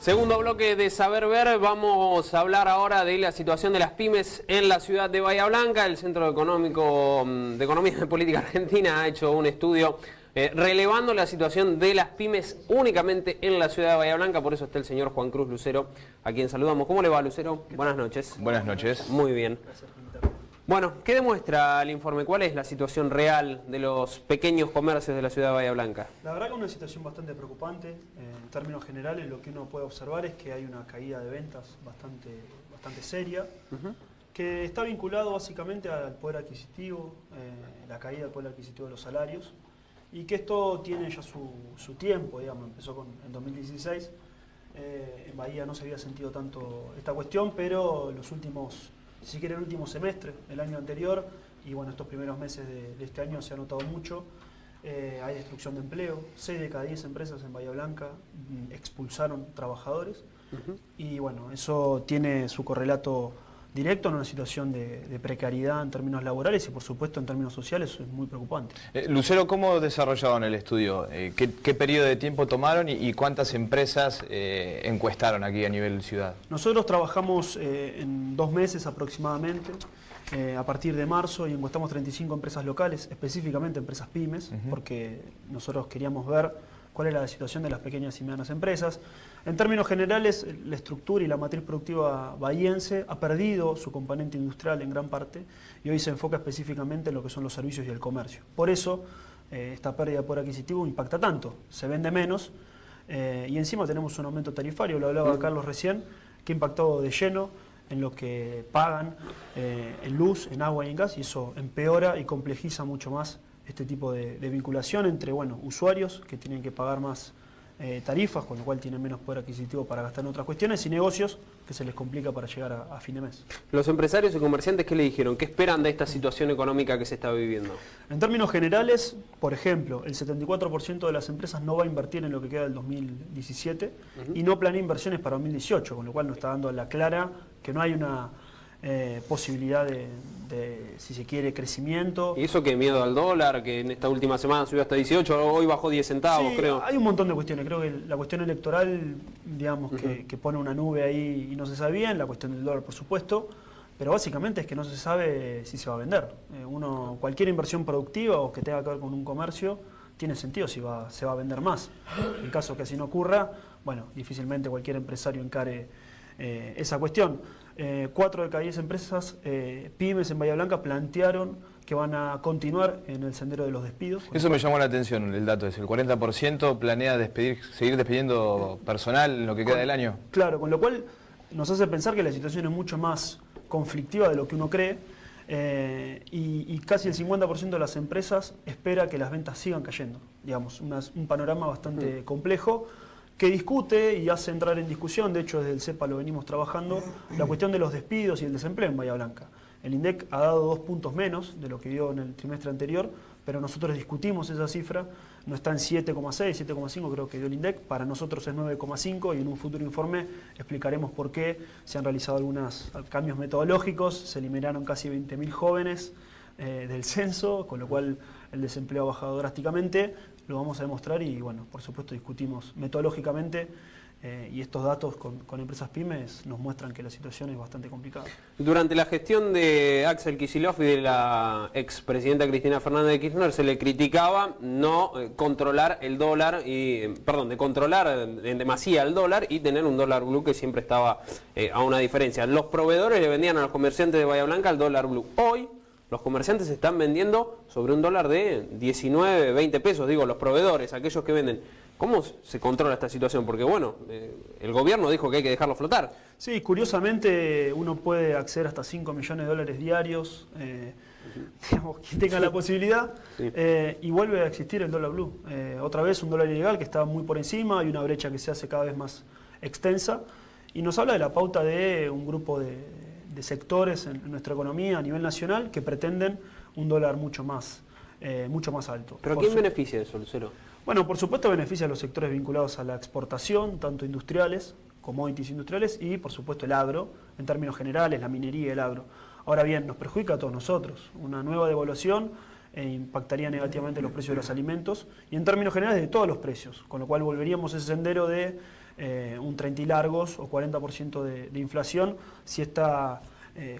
Segundo bloque de Saber Ver, vamos a hablar ahora de la situación de las pymes en la ciudad de Bahía Blanca. El Centro Económico de Economía y Política Argentina ha hecho un estudio relevando la situación de las pymes únicamente en la ciudad de Bahía Blanca. Por eso está el señor Juan Cruz Lucero, a quien saludamos. ¿Cómo le va, Lucero? Buenas noches. Buenas noches. Muy bien. Bueno, ¿qué demuestra el informe? ¿Cuál es la situación real de los pequeños comercios de la ciudad de Bahía Blanca? La verdad que es una situación bastante preocupante. En términos generales, lo que uno puede observar es que hay una caída de ventas bastante seria, que está vinculado básicamente al poder adquisitivo, la caída del poder adquisitivo de los salarios, y que esto tiene ya su tiempo, digamos, empezó en 2016. En Bahía no se había sentido tanto esta cuestión, pero los últimos, si quiere el último semestre del año anterior y bueno, estos primeros meses de este año se ha notado mucho. Hay destrucción de empleo, 6 de cada 10 empresas en Bahía Blanca expulsaron trabajadores y bueno, eso tiene su correlato directo en una situación de precariedad en términos laborales y por supuesto en términos sociales eso es muy preocupante. Lucero, ¿cómo desarrollaron el estudio? ¿Qué periodo de tiempo tomaron y cuántas empresas encuestaron aquí a nivel ciudad? Nosotros trabajamos en 2 meses aproximadamente, a partir de marzo, y encuestamos 35 empresas locales, específicamente empresas pymes, porque nosotros queríamos ver cuál era la situación de las pequeñas y medianas empresas. En términos generales, la estructura y la matriz productiva bahiense ha perdido su componente industrial en gran parte y hoy se enfoca específicamente en lo que son los servicios y el comercio. Por eso, esta pérdida de poder adquisitivo impacta tanto, se vende menos y encima tenemos un aumento tarifario, lo hablaba Carlos recién, que ha impactado de lleno en lo que pagan en luz, en agua y en gas, y eso empeora y complejiza mucho más este tipo de vinculación entre usuarios que tienen que pagar más tarifas, con lo cual tienen menos poder adquisitivo para gastar en otras cuestiones, y negocios que se les complica para llegar a fin de mes. Los empresarios y comerciantes, ¿qué le dijeron? ¿Qué esperan de esta situación económica que se está viviendo? En términos generales, por ejemplo, el 74% de las empresas no va a invertir en lo que queda del 2017 y no planea inversiones para 2018, con lo cual nos está dando a la clara que no hay una posibilidad de, si se quiere, crecimiento. ¿Y eso qué miedo al dólar, que en esta última semana subió hasta 18, hoy bajó 10 centavos, sí, creo? Hay un montón de cuestiones. Creo que la cuestión electoral, digamos, que pone una nube ahí y no se sabe bien, la cuestión del dólar, por supuesto, pero básicamente es que no se sabe si se va a vender. Cualquier inversión productiva o que tenga que ver con un comercio tiene sentido si se va a vender más. En caso que así no ocurra, bueno, difícilmente cualquier empresario encare esa cuestión. 4 de cada 10 empresas pymes en Bahía Blanca plantearon que van a continuar en el sendero de los despidos. Eso me llamó la atención, el dato es el 40% planea seguir despidiendo personal en lo que queda del año. Claro, con lo cual nos hace pensar que la situación es mucho más conflictiva de lo que uno cree y casi el 50% de las empresas espera que las ventas sigan cayendo. Digamos, un panorama bastante complejo, que discute y hace entrar en discusión, de hecho desde el CEPA lo venimos trabajando, la cuestión de los despidos y el desempleo en Bahía Blanca. El INDEC ha dado 2 puntos menos de lo que dio en el trimestre anterior, pero nosotros discutimos esa cifra, no está en 7,6, 7,5 creo que dio el INDEC, para nosotros es 9,5 y en un futuro informe explicaremos por qué se han realizado algunos cambios metodológicos, se eliminaron casi 20.000 jóvenes del censo, con lo cual el desempleo ha bajado drásticamente. Lo vamos a demostrar y, bueno, por supuesto discutimos metodológicamente y estos datos con empresas pymes nos muestran que la situación es bastante complicada. Durante la gestión de Axel Kicillof y de la expresidenta Cristina Fernández de Kirchner se le criticaba no controlar el dólar, de controlar en demasía el dólar y tener un dólar blue que siempre estaba a una diferencia. Los proveedores le vendían a los comerciantes de Bahía Blanca el dólar blue. Hoy los comerciantes están vendiendo sobre un dólar de 19, 20 pesos, digo, los proveedores, aquellos que venden. ¿Cómo se controla esta situación? Porque bueno, el gobierno dijo que hay que dejarlo flotar. Sí, curiosamente uno puede acceder hasta 5 millones de dólares diarios, digamos, quien tenga la posibilidad, y vuelve a existir el dólar blue. Otra vez un dólar ilegal que está muy por encima, hay una brecha que se hace cada vez más extensa, y nos habla de la pauta de un grupo de sectores en nuestra economía a nivel nacional que pretenden un dólar mucho más alto. ¿Pero quién beneficia eso, Lucero? Bueno, por supuesto beneficia a los sectores vinculados a la exportación, tanto industriales, commodities industriales, y por supuesto el agro, en términos generales, la minería y el agro. Ahora bien, nos perjudica a todos nosotros. Una nueva devaluación impactaría negativamente los precios de los alimentos y en términos generales de todos los precios, con lo cual volveríamos a ese sendero de un 30 y largos o 40% de inflación si esta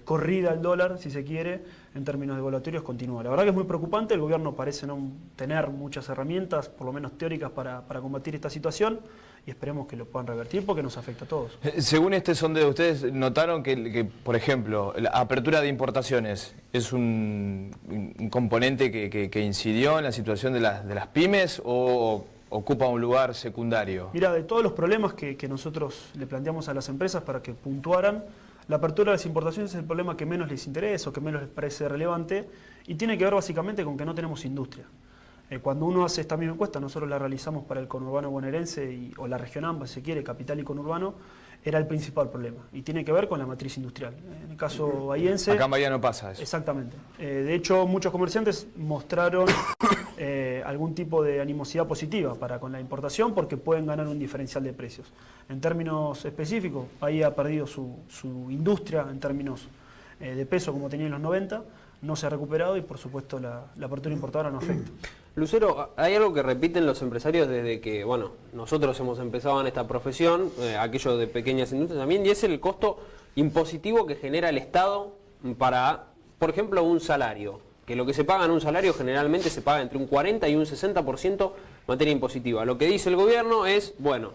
corrida al dólar, si se quiere, en términos de volatorios continúa. La verdad que es muy preocupante, el gobierno parece no tener muchas herramientas, por lo menos teóricas, para combatir esta situación y esperemos que lo puedan revertir porque nos afecta a todos. Según este sondeo, ¿ustedes notaron que, por ejemplo, la apertura de importaciones es un componente que incidió en la situación de las pymes o ocupa un lugar secundario? Mira, de todos los problemas que nosotros le planteamos a las empresas para que puntuaran, la apertura de las importaciones es el problema que menos les interesa o que menos les parece relevante y tiene que ver básicamente con que no tenemos industria. Cuando uno hace esta misma encuesta, nosotros la realizamos para el conurbano bonaerense o la región AMBA, si se quiere, capital y conurbano, era el principal problema y tiene que ver con la matriz industrial. En el caso bahiense... Acá en Bahía no pasa eso. Exactamente. De hecho, muchos comerciantes mostraron algún tipo de animosidad positiva con la importación porque pueden ganar un diferencial de precios. En términos específicos, Bahía ha perdido su industria en términos de peso como tenía en los 90, no se ha recuperado y por supuesto la apertura importadora no afecta. Lucero, hay algo que repiten los empresarios desde que, bueno, nosotros hemos empezado en esta profesión, aquello de pequeñas industrias también, y es el costo impositivo que genera el Estado para, por ejemplo, un salario. Que lo que se paga en un salario generalmente se paga entre un 40 y un 60% en materia impositiva. Lo que dice el gobierno es, bueno,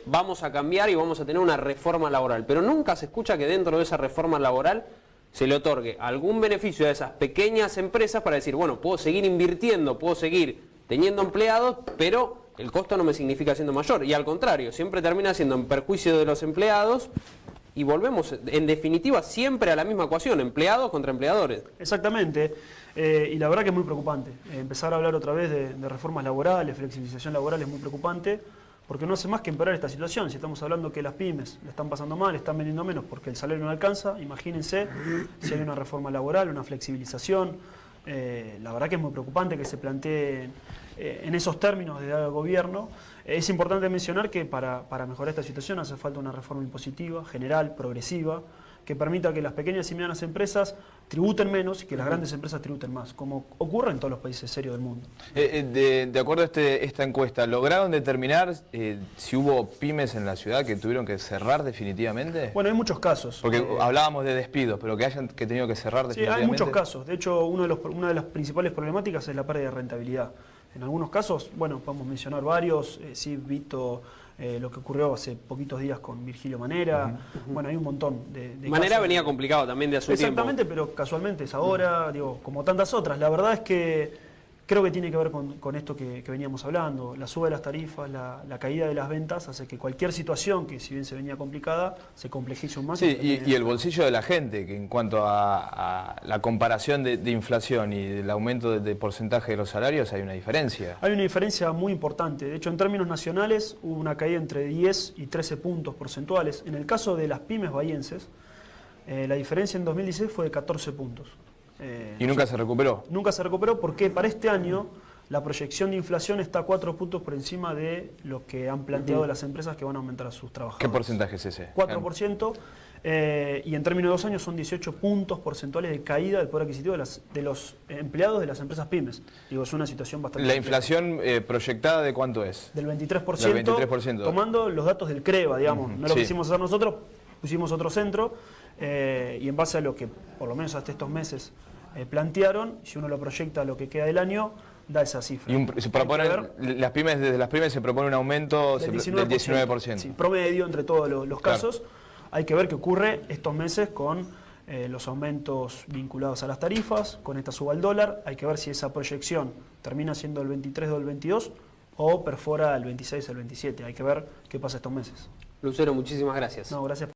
vamos a cambiar y vamos a tener una reforma laboral, pero nunca se escucha que dentro de esa reforma laboral se le otorgue algún beneficio a esas pequeñas empresas para decir, bueno, puedo seguir invirtiendo, puedo seguir teniendo empleados, pero el costo no me significa siendo mayor. Y al contrario, siempre termina siendo en perjuicio de los empleados y volvemos, en definitiva, siempre a la misma ecuación, empleados contra empleadores. Exactamente, y la verdad que es muy preocupante. Empezar a hablar otra vez de reformas laborales, flexibilización laboral es muy preocupante, porque no hace más que empeorar esta situación. Si estamos hablando que las pymes le están pasando mal, están vendiendo menos porque el salario no alcanza, imagínense si hay una reforma laboral, una flexibilización. La verdad que es muy preocupante que se plantee en esos términos de gobierno. Es importante mencionar que para mejorar esta situación hace falta una reforma impositiva, general, progresiva, que permita que las pequeñas y medianas empresas tributen menos y que las grandes empresas tributen más, como ocurre en todos los países serios del mundo. De acuerdo a esta encuesta, ¿lograron determinar si hubo pymes en la ciudad que tuvieron que cerrar definitivamente? Bueno, hay muchos casos. Porque hablábamos de despidos, pero que hayan tenido que cerrar definitivamente. Sí, hay muchos casos. De hecho, una de las principales problemáticas es la pérdida de rentabilidad. En algunos casos, bueno, podemos mencionar varios, sí, Vito, lo que ocurrió hace poquitos días con Virgilio Manera, bueno, hay un montón de Manera casos. Venía complicado también de hace un tiempo. Exactamente, pero casualmente es ahora, digo, como tantas otras. La verdad es que creo que tiene que ver con esto que veníamos hablando. La suba de las tarifas, la caída de las ventas hace que cualquier situación que si bien se venía complicada, se complejice aún más. Sí, y el bolsillo de la gente, que en cuanto a la comparación de inflación y del aumento de porcentaje de los salarios hay una diferencia. Hay una diferencia muy importante. De hecho, en términos nacionales hubo una caída entre 10 y 13 puntos porcentuales. En el caso de las pymes bahienses, la diferencia en 2016 fue de 14 puntos. ¿Y nunca se recuperó? Nunca se recuperó porque para este año la proyección de inflación está 4 puntos por encima de lo que han planteado las empresas que van a aumentar a sus trabajadores. ¿Qué porcentaje es ese? 4%, y en términos de 2 años son 18 puntos porcentuales de caída del poder adquisitivo de los empleados de las empresas pymes. Digo, es una situación bastante... ¿La inflación proyectada de cuánto es? Del 23%, Del 23%. Tomando los datos del CREVA, digamos. No lo Sí. quisimos hacer nosotros, pusimos otro centro, y en base a lo que, por lo menos hasta estos meses, plantearon, si uno lo proyecta a lo que queda del año, da esa cifra. Y se proponen, desde las pymes se propone un aumento del 19%. Sí, promedio entre todos los casos. Claro. Hay que ver qué ocurre estos meses con los aumentos vinculados a las tarifas, con esta suba al dólar. Hay que ver si esa proyección termina siendo el 23 o el 22 o perfora el 26 o el 27. Hay que ver qué pasa estos meses. Lucero, muchísimas gracias. No, gracias.